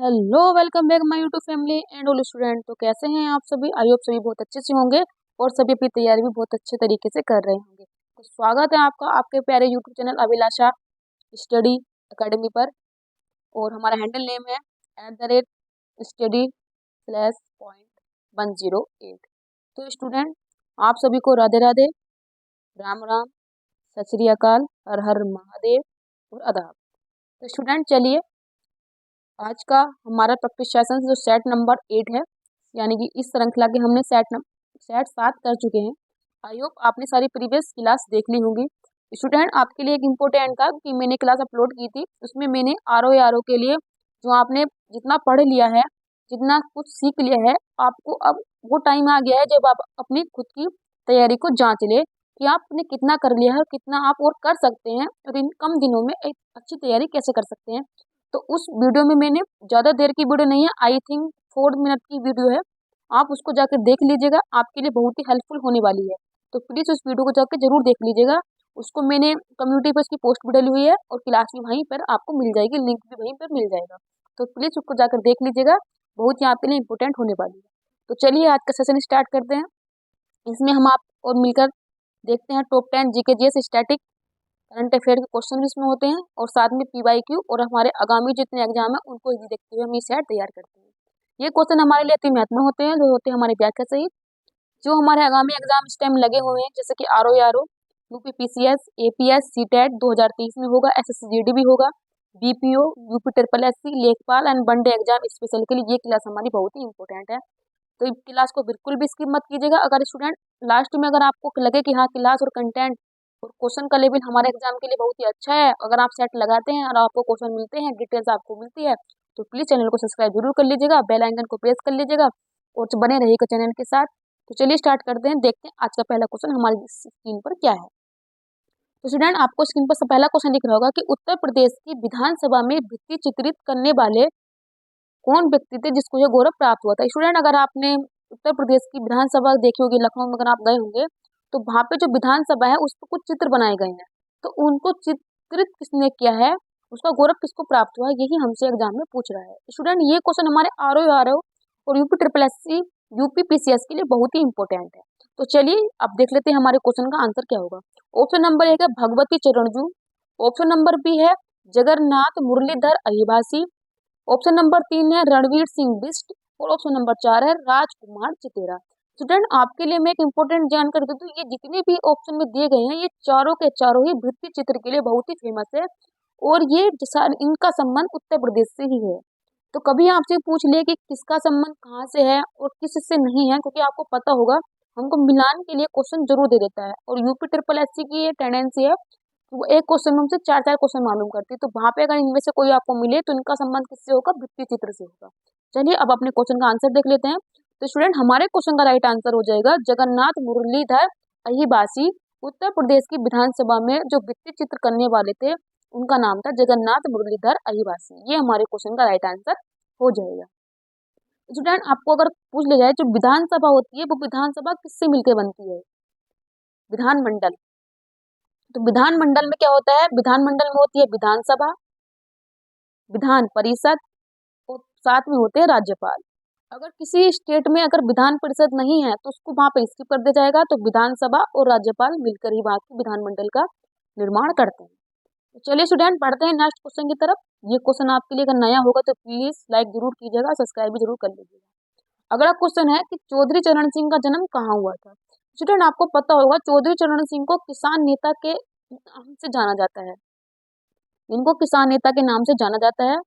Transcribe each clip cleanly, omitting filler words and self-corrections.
Hello, welcome back my YouTube family and all student. तो कैसे हैं आप सभी? आई होप सभी बहुत अच्छे से होंगे और सभी अपनी तैयारी भी बहुत अच्छे तरीके से कर रहे होंगे। तो स्वागत है आपका आपके प्यारे यूट्यूब चैनल अभिलाषा स्टडी एकेडमी पर। और हमारा हैंडल नेम है @study/.108। तो स्टूडेंट, आप सभी को राधे राधे, राम राम, सत श्री अकाल, हर हर महादेव और आदाब। तो स्टूडेंट, चलिए आज का हमारा प्रैक्टिस सेशन जो सेट नंबर 8 है, यानी कि इस श्रृंखला के हमने सेट 7 कर चुके हैं। आई होप आपने सारी प्रीवियस क्लास देख ली होंगी। स्टूडेंट, आपके लिए एक इम्पोर्टेंट था कि मैंने क्लास अपलोड की थी, उसमें मैंने आर ओ के लिए जो आपने जितना पढ़ लिया है, जितना कुछ सीख लिया है, आपको अब वो टाइम आ गया है जब आप अपनी खुद की तैयारी को जांच ले कि आपने कितना कर लिया है, कितना आप और कर सकते हैं और इन कम दिनों में एक अच्छी तैयारी कैसे कर सकते हैं। तो उस वीडियो में मैंने ज़्यादा देर की वीडियो नहीं है, आई थिंक 4 मिनट की वीडियो है, आप उसको जाकर देख लीजिएगा, आपके लिए बहुत ही हेल्पफुल होने वाली है। तो प्लीज़ उस वीडियो को जाकर जरूर देख लीजिएगा। उसको मैंने कम्युनिटी पर उसकी पोस्ट भी डाली हुई है और क्लास भी वहीं पर आपको मिल जाएगी, लिंक भी वहीं पर मिल जाएगा। तो प्लीज़ उसको जाकर देख लीजिएगा, बहुत ही आपके लिए इंपॉर्टेंट होने वाली है। तो चलिए आज का सेशन स्टार्ट करते हैं। इसमें हम आप और मिलकर देखते हैं top 10 GK GS static current affair के क्वेश्चन भी इसमें होते हैं और साथ में पीवाईक्यू और हमारे आगामी जितने एग्जाम है उनको ही देखते हुए हम ये सेट तैयार करते हैं। ये क्वेश्चन हमारे लिए अति महत्वपूर्ण होते हैं, जो होते हैं हमारे व्याख्या सहित, जो हमारे आगामी एग्जाम इस टाइम लगे हुए हैं, जैसे कि R O UPPCS, APS, CTET 2023 में होगा, एसएससी भी होगा, बीपीओ, यूपी ट्रिपल एससी, लेखपाल एंड वनडे एग्जाम स्पेशल के लिए ये क्लास हमारी बहुत ही इंपॉर्टेंट है। तो इस क्लास को बिल्कुल भी स्किप मत कीजिएगा। अगर स्टूडेंट लास्ट में अगर आपको लगे कि हाँ क्लास और कंटेंट और क्वेश्चन का लेवल हमारे एग्जाम के लिए बहुत ही अच्छा है, अगर आप सेट लगाते हैं और आपको क्वेश्चन मिलते हैं, डिटेल्स आपको मिलती है, तो प्लीज चैनल को सब्सक्राइब जरूर कर लीजिएगा, बेल आइकन को प्रेस कर लीजिएगा और बने रहिएगा चैनल के साथ। तो चलिए स्टार्ट करते हैं, देखते हैं आज का पहला क्वेश्चन हमारी स्क्रीन पर क्या है। तो स्टूडेंट, आपको स्क्रीन पर पहला क्वेश्चन दिख रहा होगा कि उत्तर प्रदेश की विधानसभा में भित्ति चित्रित करने वाले कौन व्यक्ति थे जिसको यह गौरव प्राप्त हुआ था। स्टूडेंट, अगर आपने उत्तर प्रदेश की विधानसभा देखी होगी, लखनऊ में अगर आप गए होंगे, तो वहां पे जो विधानसभा है उस पर कुछ चित्र बनाए गए हैं, तो उनको चित्रित किसने किया है, उसका गौरव किसको प्राप्त हुआ है, यही हमसे एग्जाम में पूछ रहा है। स्टूडेंट, ये क्वेश्चन हमारे आर ओ और UP triple SC, UP PCS के लिए बहुत ही इंपॉर्टेंट है। तो चलिए अब देख लेते हैं हमारे क्वेश्चन का आंसर क्या होगा। ऑप्शन नंबर 1 है भगवती चरणजू, ऑप्शन नंबर बी है जगन्नाथ मुरलीधर अहिबासी, ऑप्शन नंबर 3 है रणवीर सिंह बिस्ट और ऑप्शन नंबर 4 है राजकुमार चितेरा। स्टूडेंट, आपके लिए मैं एक इंपॉर्टेंट जानकारी दे दूं, ये जितने भी ऑप्शन में दिए गए हैं ये चारों के चारों ही भित्ति चित्र के लिए बहुत ही फेमस है और ये इनका संबंध उत्तर प्रदेश से ही है। तो कभी आपसे पूछ ले कि किसका संबंध कहाँ से है और किस से नहीं है, क्योंकि आपको पता होगा हमको मिलान के लिए क्वेश्चन जरूर दे देता है और यूपी ट्रिपल एससी की ये टेंडेंसी है, वो एक क्वेश्चन में हमसे 4 4 क्वेश्चन मालूम करती है, तो वहां पे अगर इनमें से कोई आपको मिले तो इनका संबंध किससे होगा, भित्ति चित्र से होगा। चलिए अब अपने क्वेश्चन का आंसर देख लेते हैं। तो स्टूडेंट, हमारे क्वेश्चन का राइट आंसर हो जाएगा जगन्नाथ मुरलीधर अहिबासी। उत्तर प्रदेश की विधानसभा में जो भित्ति चित्र करने वाले थे उनका नाम था जगन्नाथ मुरलीधर अहिबासी। ये हमारे क्वेश्चन का राइट आंसर हो जाएगा। स्टूडेंट, आपको अगर पूछ लिया जाए जो विधानसभा होती है वो विधानसभा किससे मिलकर बनती है, विधानमंडल। तो विधानमंडल में क्या होता है, विधानमंडल में होती है विधानसभा, विधान परिषद और साथ में होते हैं राज्यपाल। अगर किसी स्टेट में अगर विधान परिषद नहीं है तो उसको वहां पे स्किप कर दिया जाएगा, तो विधानसभा और राज्यपाल मिलकर ही वहां की विधानमंडल का निर्माण करते हैं। तो चलिए स्टूडेंट, पढ़ते हैं नेक्स्ट क्वेश्चन की तरफ। ये क्वेश्चन आपके लिए अगर नया होगा तो प्लीज लाइक जरूर कीजिएगा, सब्सक्राइब भी जरूर कर लीजिएगा। अगला क्वेश्चन है कि चौधरी चरण सिंह का जन्म कहाँ हुआ था। स्टूडेंट, आपको पता होगा चौधरी चरण सिंह को किसान नेता के नाम से जाना जाता है, इनको किसान नेता के नाम से जाना जाता है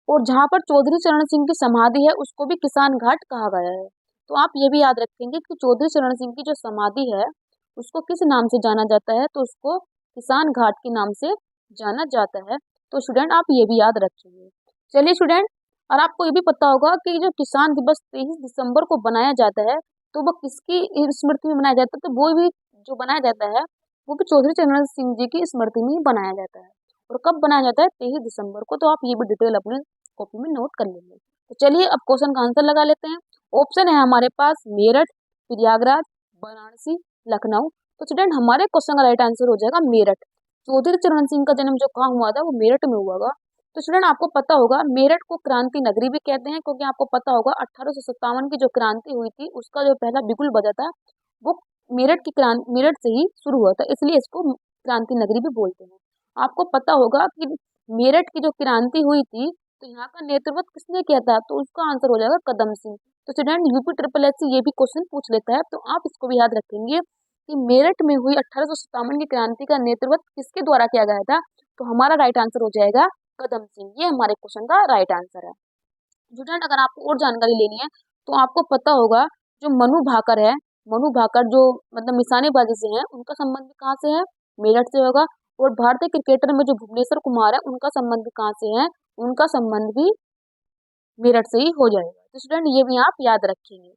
और जहाँ पर चौधरी चरण सिंह की समाधि है उसको भी किसान घाट कहा गया है। तो आप ये भी याद रखेंगे कि चौधरी चरण सिंह की जो समाधि है उसको किस नाम से जाना जाता है, तो उसको किसान घाट के नाम से जाना जाता है। तो स्टूडेंट, आप ये भी याद रखेंगे। चलिए स्टूडेंट, और आपको ये भी पता होगा कि जो किसान दिवस 23 दिसंबर को बनाया जाता है तो वो किसकी स्मृति में बनाया जाता है, तो वो भी जो बनाया जाता है वो भी चौधरी चरण सिंह जी की स्मृति में ही बनाया जाता है। और कब बनाया जाता है, 23 दिसंबर को। तो आप ये भी डिटेल अपने कॉपी में नोट कर लेंगे। तो चलिए अब क्वेश्चन का आंसर लगा लेते हैं। ऑप्शन है हमारे पास मेरठ, प्रयागराज, वाराणसी, लखनऊ। तो स्टूडेंट, हमारे क्वेश्चन का राइट आंसर हो जाएगा मेरठ। चौधरी चरण सिंह का जन्म जो कहाँ हुआ था वो मेरठ में हुआ था। तो स्टूडेंट आपको पता होगा मेरठ को क्रांति नगरी भी कहते हैं, क्योंकि आपको पता होगा 1857 की जो क्रांति हुई थी उसका जो पहला बिगुल बजा था वो मेरठ से ही शुरू हुआ था, इसलिए इसको क्रांति नगरी भी बोलते हैं। आपको पता होगा कि मेरठ की जो क्रांति हुई थी तो यहाँ का नेतृत्व किसने किया था, तो उसका आंसर हो जाएगा कदम सिंह। तो स्टूडेंट यूपी ट्रिपल एस से ये भी क्वेश्चन पूछ लेता है, तो आप इसको भी याद रखेंगे कि मेरठ में हुई 1857 की क्रांति का नेतृत्व किसके द्वारा किया गया था, तो हमारा राइट आंसर हो जाएगा कदम सिंह। ये हमारे क्वेश्चन का राइट आंसर है। स्टूडेंट अगर आपको और जानकारी लेनी है तो आपको पता होगा जो मनु भाकर है, मनु भाकर जो मतलब निशानेबाजी से है, उनका संबंध भी कहाँ से है, मेरठ से होगा। और भारतीय क्रिकेटर में जो भुवनेश्वर कुमार है उनका संबंध भी कहाँ से है, उनका संबंध भी मेरठ से ही हो जाएगा। तो स्टूडेंट ये भी आप याद रखेंगे।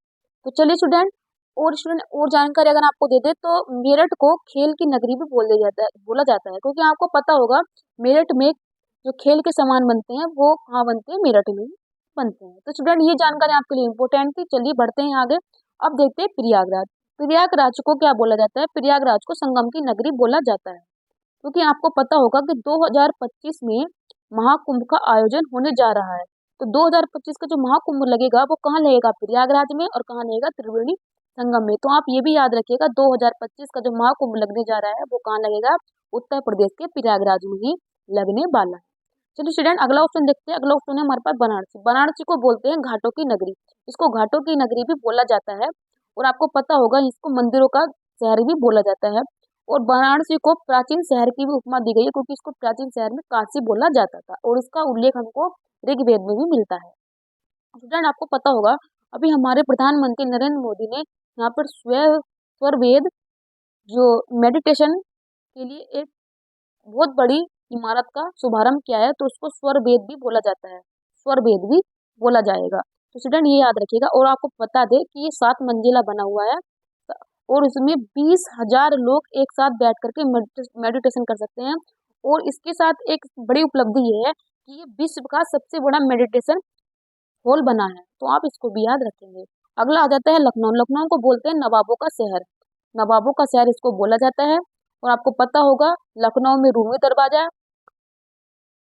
तो चलिए स्टूडेंट और जानकारी अगर आपको दे दे तो मेरठ को खेल की नगरी भी बोला जाता है, क्योंकि आपको पता होगा मेरठ में जो खेल के सामान बनते हैं वो कहाँ बनते हैं, मेरठ में बनते हैं। तो स्टूडेंट ये जानकारी आपके लिए इम्पोर्टेंट थी। चलिए बढ़ते हैं आगे। अब देखते हैं प्रयागराज। प्रयागराज को क्या बोला जाता है, प्रयागराज को संगम की नगरी बोला जाता है, क्योंकि आपको पता होगा कि 2025 में महाकुंभ का आयोजन होने जा रहा है। तो 2025 का जो महाकुंभ लगेगा वो कहाँ लगेगा, प्रयागराज में, और कहाँ लगेगा, त्रिवेणी संगम में। तो आप ये भी याद रखिएगा 2025 का जो महाकुंभ लगने जा रहा है वो कहाँ लगेगा, उत्तर प्रदेश के प्रयागराज में ही लगने वाला है। चलिए स्टूडेंट अगला ऑप्शन देखते हैं। अगला ऑप्शन है हमारे पास बनारसी। बनारसी को बोलते हैं घाटों की नगरी, इसको घाटों की नगरी भी बोला जाता है। और आपको पता होगा इसको मंदिरों का शहर भी बोला जाता है। और वाराणसी को प्राचीन शहर की भी उपमा दी गई है, क्योंकि इसको प्राचीन शहर में काशी बोला जाता था, और इसका उल्लेख हमको ऋग्वेद में भी मिलता है। स्टूडेंट आपको पता होगा अभी हमारे प्रधानमंत्री नरेंद्र मोदी ने यहाँ पर स्वर वेद जो मेडिटेशन के लिए एक बहुत बड़ी इमारत का शुभारंभ किया है, तो उसको स्वर वेद भी बोला जाता है, स्वर वेद भी बोला जाएगा। तो स्टूडेंट ये याद रखिएगा। और आपको बता दे कि ये 7 मंजिला बना हुआ है और इसमें 20,000 लोग एक साथ बैठ करके मेडिटेशन कर सकते हैं। और इसके साथ एक बड़ी उपलब्धि ये है कि ये विश्व का सबसे बड़ा मेडिटेशन हॉल बना है, तो आप इसको भी याद रखेंगे। अगला आ जाता है लखनऊ। लखनऊ को बोलते हैं नवाबों का शहर, नवाबों का शहर इसको बोला जाता है। और आपको पता होगा लखनऊ में रूमी दरवाजा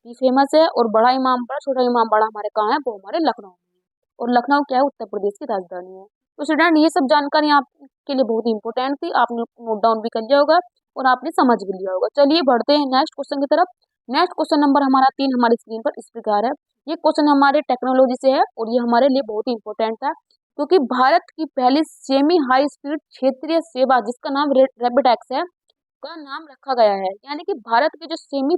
भी फेमस है, और बड़ा इमाम बाड़ा, छोटा इमाम बाड़ा हमारे कहाँ है, वो हमारे लखनऊ में है। और लखनऊ क्या है, उत्तर प्रदेश की राजधानी है। तो स्टूडेंट ये सब जानकारी आपके लिए बहुत इंपॉर्टेंट थी, आपने नोट डाउन भी कर लिया होगा और आपने समझ भी लिया होगा। चलिए बढ़ते हैं नेक्स्ट क्वेश्चन की तरफ। नेक्स्ट क्वेश्चन नंबर हमारा 3 हमारी स्क्रीन पर इस प्रकार है। ये क्वेश्चन हमारे टेक्नोलॉजी से है और ये हमारे लिए बहुत इंपॉर्टेंट था, क्योंकि भारत की पहली सेमी हाई स्पीड क्षेत्रीय सेवा जिसका नाम रैपिडेक्स है का नाम रखा गया है। यानी कि भारत की जो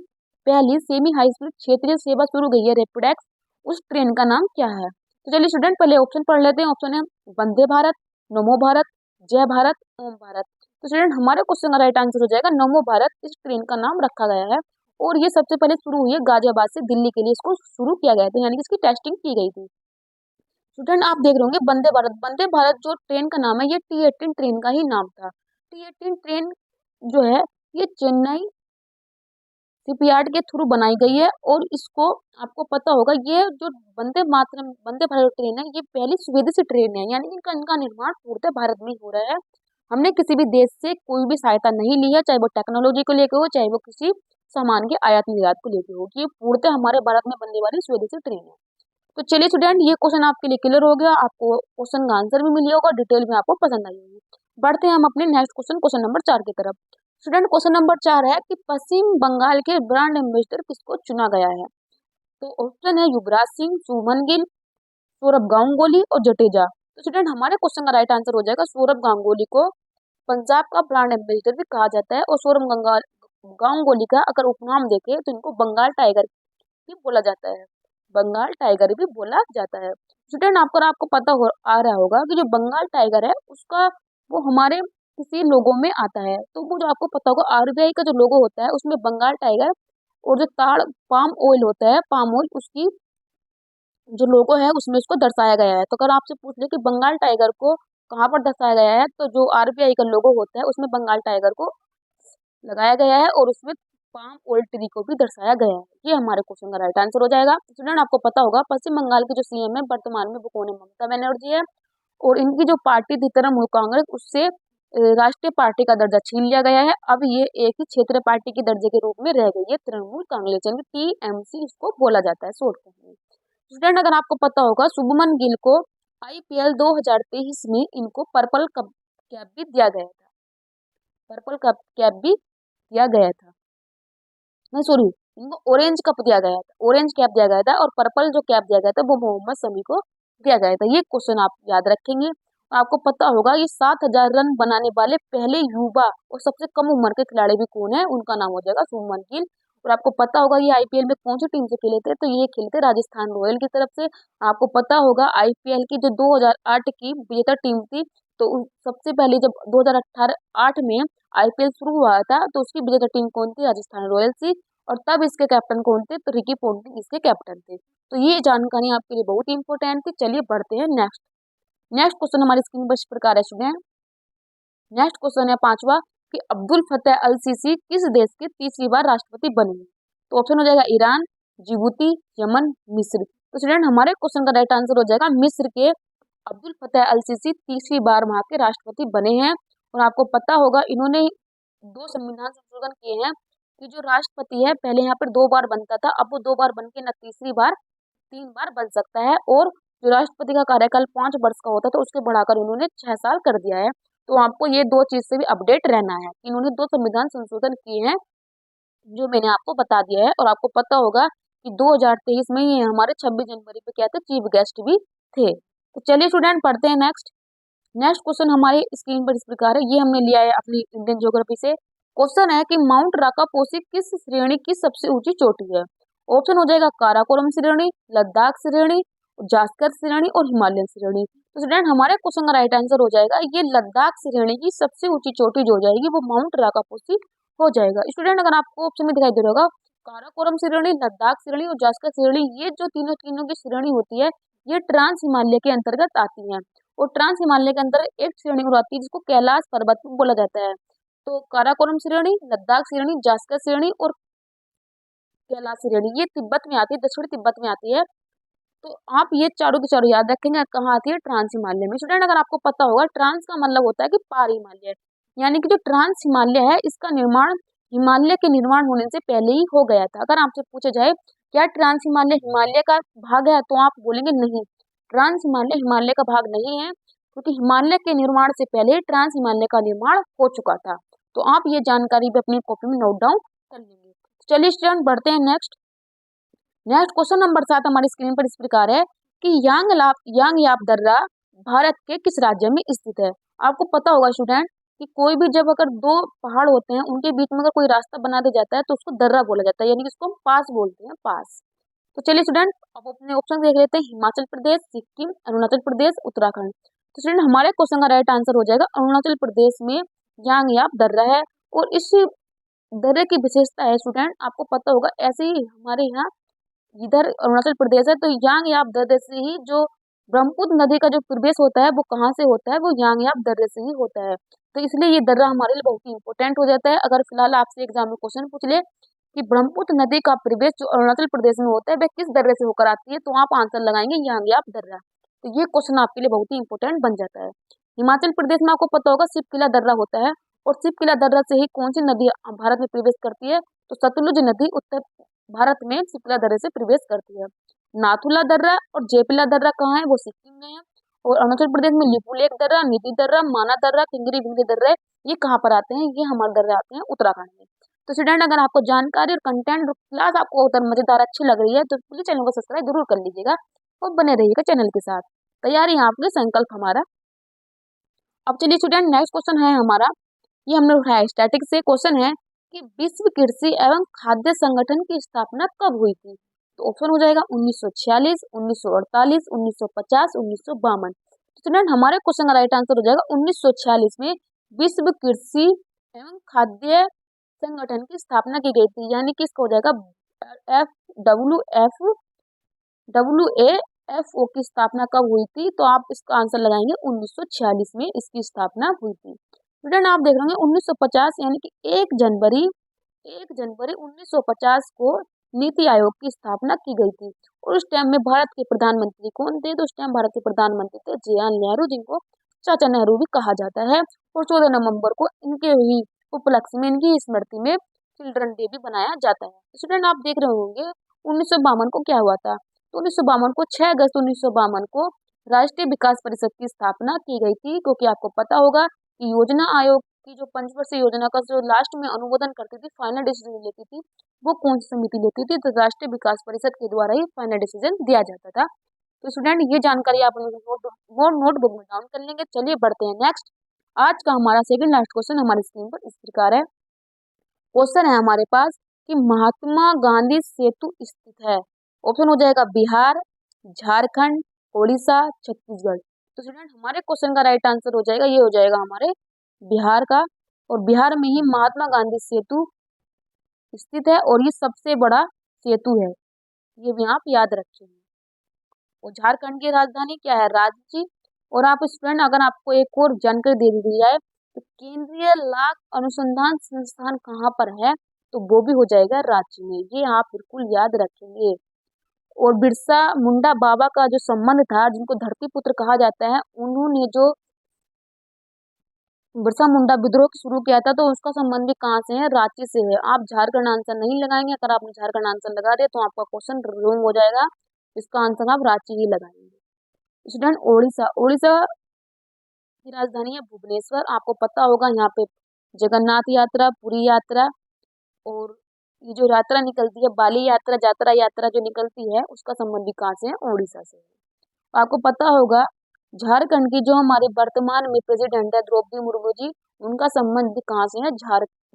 पहली सेमी हाई स्पीड क्षेत्रीय सेवा शुरू गई है रैपिडेक्स, उस ट्रेन का नाम क्या है। तो चलिए स्टूडेंट पहले ऑप्शन पढ़ लेते हैं। ऑप्शन है वंदे भारत, नमो भारत, जय भारत, ओम भारत। तो स्टूडेंट हमारे क्वेश्चन का राइट आंसर हो जाएगा नमो भारत, इस ट्रेन का नाम रखा गया है। और ये सबसे पहले शुरू हुई है गाजियाबाद से दिल्ली के लिए इसको शुरू किया गया था, यानी कि इसकी टेस्टिंग की गई थी। स्टूडेंट आप देख रहे होंगे वंदे भारत, वंदे भारत जो ट्रेन का नाम है ये T18 ट्रेन का ही नाम था। T18 ट्रेन जो है ये चेन्नई शिपयार्ड के थ्रू बनाई गई है। और इसको आपको पता होगा ये जो वंदे भारत ट्रेन है ये पहली स्वदेशी ट्रेन है, यानी इनका निर्माण पूर्णतः भारत में हो रहा है। हमने किसी भी देश से कोई भी सहायता नहीं ली है, चाहे वो टेक्नोलॉजी को लेकर हो, चाहे वो किसी सामान के आयात निर्यात को लेकर हो। ये पूर्णतः हमारे भारत में बनने वाली स्वदेशी ट्रेन है। तो चलिए स्टूडेंट ये क्वेश्चन आपके लिए क्लियर हो गया, आपको क्वेश्चन का आंसर भी मिल होगा, डिटेल में आपको पसंद आई होगी। बढ़ते हैं हम अपने नेक्स्ट क्वेश्चन, क्वेश्चन नंबर 4 की तरफ। स्टूडेंट क्वेश्चन नंबर 4 है कि पश्चिम बंगाल के ब्रांड एम्बेसडर किसको चुना गया है। तो ऑप्शन है युवराज सिंह, शुभमन गिल, सौरभ गांगुली और जडेजा। तो स्टूडेंट हमारे क्वेश्चन का राइट आंसर हो जाएगा सौरभ गांगुली को पंजाब का ब्रांड एम्बेसडर भी कहा जाता है। और सौरभ गांगुली का अगर उपनाम देखे तो इनको बंगाल टाइगर भी बोला जाता है, बंगाल टाइगर भी बोला जाता है। स्टूडेंट आपको पता आ रहा होगा कि जो बंगाल टाइगर है उसका वो हमारे किसी लोगो में आता है। तो वो जो आपको पता होगा आरबीआई का जो लोगो होता है उसमें बंगाल टाइगर और जो पाम ऑयल होता है, पाम ऑयल, उसकी जो लोगो है उसमें उसको दर्शाया गया है। तो अगर आपसे पूछ ले कि बंगाल टाइगर को कहाँ पर दर्शाया गया है, तो जो आरबीआई का लोगो होता है उसमें बंगाल टाइगर को लगाया गया है और उसमें पाम ऑयल ट्री को भी दर्शाया गया है। ये हमारे क्वेश्चन का राइट आंसर हो जाएगा। स्टूडेंट आपको पता होगा पश्चिम बंगाल की जो सीएम है वर्तमान में वो कौन है, ममता बनर्जी है। और इनकी जो पार्टी थी तृणमूल कांग्रेस, उससे राष्ट्रीय पार्टी का दर्जा छीन लिया गया है। अब ये एक ही क्षेत्रीय पार्टी के दर्जे के रूप में रह गई है, तृणमूल कांग्रेस यानी टीएमसी इसको बोला जाता है शॉर्ट फॉर्म में। स्टूडेंट अगर आपको पता होगा शुभमन गिल को आईपीएल 2023 में इनको पर्पल कप कैप भी दिया गया था, पर्पल कप कैप भी दिया गया था, नहीं सॉरी, इनको ऑरेंज कप दिया गया था, ऑरेंज कैप दिया गया था और पर्पल जो कैप दिया गया था वो मोहम्मद शमी को दिया गया था। ये क्वेश्चन आप याद रखेंगे। आपको पता होगा ये 7,000 रन बनाने वाले पहले युवा और सबसे कम उम्र के खिलाड़ी भी कौन है, उनका नाम हो जाएगा शुभमन गिल। और आपको पता होगा ये आईपीएल में कौन सी टीम से खेले थे, तो ये खेले थे राजस्थान रॉयल की तरफ से। आपको पता होगा आईपीएल की जो 2008 की विजेता टीम थी, तो सबसे पहले जब 2018-8 में आईपीएल शुरू हुआ था तो उसकी विजेता टीम कौन थी, राजस्थान रॉयल्स थी। और तब इसके कैप्टन कौन थे, तो रिकी पोंटिंग इसके कैप्टन थे। तो ये जानकारी आपके लिए बहुत ही इंपॉर्टेंट थी। चलिए बढ़ते हैं नेक्स्ट। नेक्स्ट क्वेश्चन हमारी स्क्रीन पर इस प्रकार है स्टूडेंट। नेक्स्ट क्वेश्चन है 5वां कि अब्दुल फतेह अल सीसी किस देश के तीसरी बार राष्ट्रपति बने। तो ऑप्शन हो जाएगा ईरान, जिबूती, यमन, मिस्र। तो स्टूडेंट हमारे क्वेश्चन का राइट आंसर हो जाएगा मिस्र के अब्दुल फतेह अल सीसी तीसरी बार वहां के राष्ट्रपति बने हैं। और आपको पता होगा इन्होंने 2 संविधान संशोधन किए हैं कि जो राष्ट्रपति है पहले यहाँ पर 2 बार बनता था, अब वो 2 बार बन के न तीसरी बार 3 बार बन सकता है। और जो राष्ट्रपति का कार्यकाल 5 वर्ष का होता था उसके बढ़ाकर उन्होंने 6 साल कर दिया है। तो आपको ये 2 चीज से भी अपडेट रहना है कि इन्होंने 2 संविधान संशोधन किए हैं जो मैंने आपको बता दिया है। और आपको पता होगा कि 2023 में ये हमारे 26 जनवरी पे क्या थे, चीफ गेस्ट भी थे। तो चलिए स्टूडेंट पढ़ते हैं नेक्स्ट। नेक्स्ट क्वेश्चन हमारे स्क्रीन पर इस प्रकार है, ये हमने लिया है अपनी इंडियन ज्योग्राफी से। क्वेश्चन है कि माउंट राकापोसी किस श्रेणी की सबसे ऊंची चोटी है। ऑप्शन हो जाएगा काराकोरम श्रेणी, लद्दाख श्रेणी, जास्कर श्रेणी और हिमालयन श्रेणी। तो स्टूडेंट हमारे क्वेश्चन का राइट आंसर हो जाएगा ये लद्दाख श्रेणी की सबसे ऊंची चोटी जो हो जाएगी वो माउंट राकापोसी हो जाएगा। स्टूडेंट अगर आपको ऑप्शन में दिखाई दे रहा होगा काराकोरम श्रेणी, लद्दाख श्रेणी और जास्कर श्रेणी, ये जो तीनों की श्रेणी होती है ये ट्रांस हिमालय के अंतर्गत आती है। और ट्रांस हिमालय के अंदर एक श्रेणी और आती है जिसको कैलाश पर्वत बोला जाता है। तो काराकोरम श्रेणी, लद्दाख श्रेणी, जास्कर श्रेणी और कैलाश श्रेणी ये तिब्बत में आती है, दक्षिण तिब्बत में आती है। तो आप ये चारों की चारों याद रखेंगे कहाँ आती है, ट्रांस हिमालय में। स्टूडेंट अगर आपको पता होगा ट्रांस का मतलब होता है कि पार हिमालय, यानी कि जो ट्रांस हिमालय है इसका निर्माण हिमालय के निर्माण होने से पहले ही हो गया था। अगर आपसे पूछा जाए क्या ट्रांस हिमालय हिमालय का भाग है, तो आप बोलेंगे नहीं, ट्रांस हिमालय हिमालय का भाग नहीं है, क्योंकि हिमालय के निर्माण से पहले ट्रांस हिमालय का निर्माण हो चुका था। तो आप ये जानकारी भी अपनी कॉपी में नोट डाउन कर लेंगे। चलिए स्टूडेंट बढ़ते हैं नेक्स्ट। नेक्स्ट क्वेश्चन नंबर 7 हमारी स्क्रीन पर इस प्रकार है कि यांगयाप दर्रा भारत के किस राज्य में स्थित है। आपको पता होगा स्टूडेंट कि कोई भी जब अगर 2 पहाड़ होते हैं उनके बीच में अगर कोई रास्ता बना दिया जाता है तो उसको दर्रा बोला जाता है, यानी कि इसको हम पास बोलते हैं, पास। तो चलिए स्टूडेंट अब अपने ऑप्शन देख लेते हैं, हिमाचल प्रदेश, सिक्किम, अरुणाचल प्रदेश, उत्तराखंड। तो स्टूडेंट हमारे क्वेश्चन का राइट आंसर हो जाएगा अरुणाचल प्रदेश में यांगयाप दर्रा है। और इस दर्रे की विशेषता है स्टूडेंट आपको पता होगा, ऐसे ही हमारे यहाँ इधर अरुणाचल प्रदेश है तो यांगयाप दर्रे से ही जो ब्रह्मपुत्र नदी का जो प्रवेश होता है वो कहाँ से होता है, वो यांगयाप दर्रे से ही होता है। तो इसलिए ये दर्रा हमारे लिए बहुत ही इंपॉर्टेंट हो जाता है। अगर फिलहाल आपसे एग्जाम में क्वेश्चन पूछ ले कि ब्रह्मपुत्र नदी का प्रवेश जो अरुणाचल प्रदेश में होता है वह किस दर्रे से होकर आती है, तो आप आंसर लगाएंगे यांगयाप दर्रा। तो ये क्वेश्चन आपके लिए बहुत ही इंपॉर्टेंट बन जाता है। हिमाचल प्रदेश में आपको पता होगा शिवकिला दर्रा होता है, और शिवकिला दर्रा से ही कौन सी नदी भारत में प्रवेश करती है, तो सतलुज नदी उत्तर भारत में शिवकिला दर्रे से प्रवेश करती है। नाथुला दर्रा और जेपिला दर्रा कहाँ है, वो सिक्किम में है। और अरुणाचल प्रदेश में लिपुलेख दर्रा, निधि दर्रा, माना दर्रा, किंगरी बिंगरी दर्रा, ये कहाँ पर आते हैं, ये हमारे दर्रे आते हैं उत्तराखंड में। तो स्टूडेंट अगर आपको जानकारी और कंटेंट क्लास आपको अगर मजेदार अच्छी लग रही है तो प्लीज चैनल को सब्सक्राइब जरूर कर लीजिएगा और बने रहिएगा चैनल के साथ। तैयारी है आपके संकल्प हमारा। अब चलिए स्टूडेंट नेक्स्ट क्वेश्चन है हमारा, ये हमने उठाया स्टैटिक से। क्वेश्चन है कि विश्व कृषि एवं खाद्य संगठन की स्थापना कब हुई थी। तो ऑप्शन हो जाएगा 1946, 1948, 1950, 1952। स्टूडेंट हमारे क्वेश्चन का राइट आंसर हो जाएगा 1946 में विश्व कृषि एवं खाद्य संगठन की स्थापना की गई थी, यानी कि इसका हो जाएगा WAFO की स्थापना कब हुई थी, तो आप इसका आंसर लगाएंगे 1946 में इसकी स्थापना हुई थी। स्टूडेंट आप देख रहे हैं 1950 यानी कि 1 जनवरी 1950 को नीति आयोग की स्थापना की गई थी। और उस टाइम में भारत के प्रधानमंत्री कौन थे, तो उस टाइम भारत के प्रधानमंत्री थे जवाहरलाल नेहरू, जिनको चाचा नेहरू भी कहा जाता है। और 14 नवंबर को इनके ही उपलक्ष्य में, इनकी स्मृति में चिल्ड्रन डे भी बनाया जाता है। स्टूडेंट आप देख रहे होंगे 1952 को क्या हुआ था। तो 1952 को 6 अगस्त 1952 को राष्ट्रीय विकास परिषद की स्थापना की गई थी, क्योंकि आपको पता होगा कि योजना आयोग की जो पंचवर्षीय योजना का जो लास्ट में अनुमोदन करती थी, फाइनल डिसीजन लेती थी, वो कौन सी समिति लेती थी, तो राष्ट्रीय विकास परिषद के द्वारा ही फाइनल डिसीजन दिया जाता था। तो स्टूडेंट ये जानकारी आप नोटबुक में डाउन कर लेंगे। चलिए बढ़ते हैं नेक्स्ट। आज का हमारा सेकंड लास्ट क्वेश्चन हमारी स्क्रीन पर इस प्रकार है। क्वेश्चन है हमारे पास कि महात्मा गांधी सेतु स्थित है। ऑप्शन हो जाएगा बिहार, झारखंड, ओडिशा, छत्तीसगढ़। तो स्टूडेंट हमारे क्वेश्चन का राइट आंसर हो जाएगा, ये हो जाएगा हमारे बिहार का, और बिहार में ही महात्मा गांधी सेतु स्थित है और ये सबसे बड़ा सेतु है, ये भी आप याद रखेंगे। और झारखंड की राजधानी क्या है, रांची। और आप स्टूडेंट अगर आपको एक और जानकारी दे दी जाए तो केंद्रीय लाख अनुसंधान संस्थान कहाँ पर है, तो वो भी हो जाएगा रांची में, ये आप बिल्कुल याद रखेंगे। और बिरसा मुंडा बाबा का जो संबंध था, जिनको धरती पुत्र कहा जाता है, उन्होंने जो बिरसा मुंडा विद्रोह शुरू किया था, तो उसका संबंध भी कहाँ से है, रांची से है। आप झारखंड आंसर नहीं लगाएंगे, अगर आपने झारखंड आंसर लगा दिया तो आपका क्वेश्चन रॉन्ग हो जाएगा, इसका आंसर आप रांची ही लगाएंगे। स्टूडेंट ओडिशा, ओडिशा की राजधानी है भुवनेश्वर। आपको पता होगा यहाँ पे जगन्नाथ यात्रा, पुरी यात्रा, और ये जो यात्रा निकलती है बाली यात्रा, यात्रा यात्रा जो निकलती है, उसका संबंध भी कहाँ से है, ओडिशा से है। आपको पता होगा झारखंड की जो हमारे वर्तमान में प्रेसिडेंट है द्रौपदी मुर्मू जी, उनका संबंध भी कहाँ से है,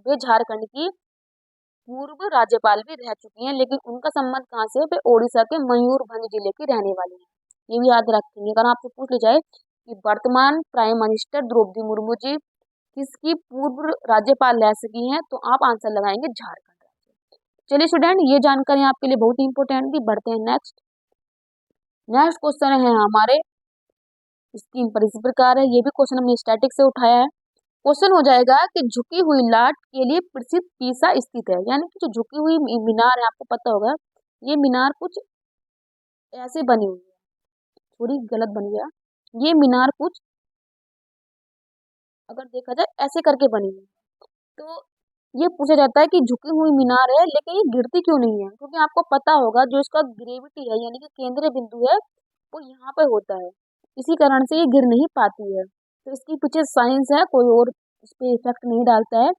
वे झारखंड की पूर्व राज्यपाल भी रह चुकी हैं, लेकिन उनका संबंध कहाँ से है, वे ओडिशा के मयूरभंज जिले की रहने वाली हैं। ये भी याद रखेंगे। अगर आपसे पूछ लिया जाए कि वर्तमान प्राइम मिनिस्टर द्रौपदी मुर्मू जी किसकी पूर्व राज्यपाल रह सकी हैं, तो आप आंसर लगाएंगे झारखंड राज्य। चलिए स्टूडेंट ये जानकारी आपके लिए बहुत ही इंपॉर्टेंट थी। बढ़ते हैं नेक्स्ट। नेक्स्ट क्वेश्चन है हमारे स्क्रीन पर इस प्रकार है, ये भी क्वेश्चन हमने स्टैटिक से उठाया है। क्वेश्चन हो जाएगा कि झुकी हुई लाट के लिए प्रसिद्ध पीसा स्थित है, यानी कि जो झुकी हुई मीनार है, आपको पता होगा ये मीनार कुछ ऐसे बनी हुई है, थोड़ी गलत बन गया, ये मीनार कुछ अगर देखा जाए ऐसे करके बनी हुई है। तो ये पूछा जाता है कि झुकी हुई मीनार है लेकिन ये गिरती क्यों नहीं है, क्योंकि आपको पता होगा जो इसका ग्रेविटी है, यानी कि केंद्रीय बिंदु है, वो यहाँ पे होता है, इसी कारण से ये गिर नहीं पाती है। तो इसकी पीछे साइंस है, कोई और इस पे इफेक्ट नहीं डालता है।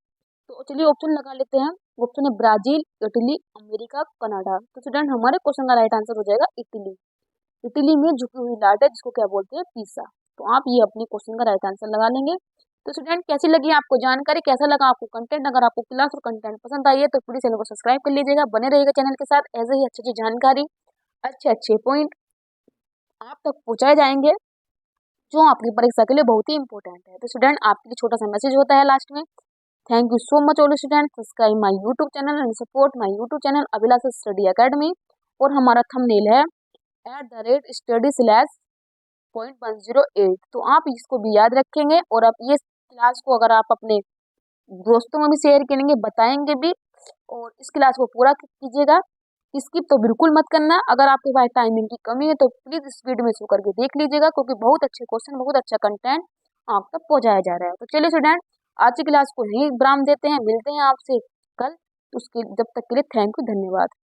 तो चलिए ऑप्शन लगा लेते हैं। ऑप्शन है ब्राजील, इटली, अमेरिका, कनाडा। तो स्टूडेंट हमारे क्वेश्चन का राइट आंसर हो जाएगा इटली। इटली में झुकी हुई लाट है जिसको क्या बोलते हैं, पीसा। तो आप ये अपने क्वेश्चन का राइट आंसर लगा लेंगे। तो स्टूडेंट कैसी लगी आपको जानकारी, कैसा लगा आपको कंटेंट, अगर आपको क्लास और कंटेंट पसंद आई है तो प्लीज चैनल को सब्सक्राइब कर लीजिएगा, बने रहिएगा चैनल के साथ, ऐसे ही अच्छी जानकारी, अच्छे अच्छे पॉइंट आप तक पहुंचाए जाएंगे जो आपकी परीक्षा के लिए बहुत ही इंपॉर्टेंट है। तो स्टूडेंट आपके लिए छोटा सा मैसेज होता है लास्ट में, thank you so much all student, subscribe my YouTube channel and support my YouTube channel Abhilasha study academy. और हमारा थंबनेल है @study/.108। तो आप इसको भी याद रखेंगे और आप ये क्लास को अगर आप अपने दोस्तों में भी शेयर करेंगे, बताएंगे भी, और इस क्लास को पूरा कीजिएगा, स्किप तो बिल्कुल मत करना। अगर आपके पास टाइमिंग की कमी है तो प्लीज इस वीडियो में शो करके देख लीजिएगा, क्योंकि बहुत अच्छे क्वेश्चन, बहुत अच्छा कंटेंट आप तक पहुंचाया जा रहा है। तो चलिए स्टूडेंट आज की क्लास को यहीं विराम देते हैं, मिलते हैं आपसे कल। उसके जब तक के लिए थैंक यू, धन्यवाद।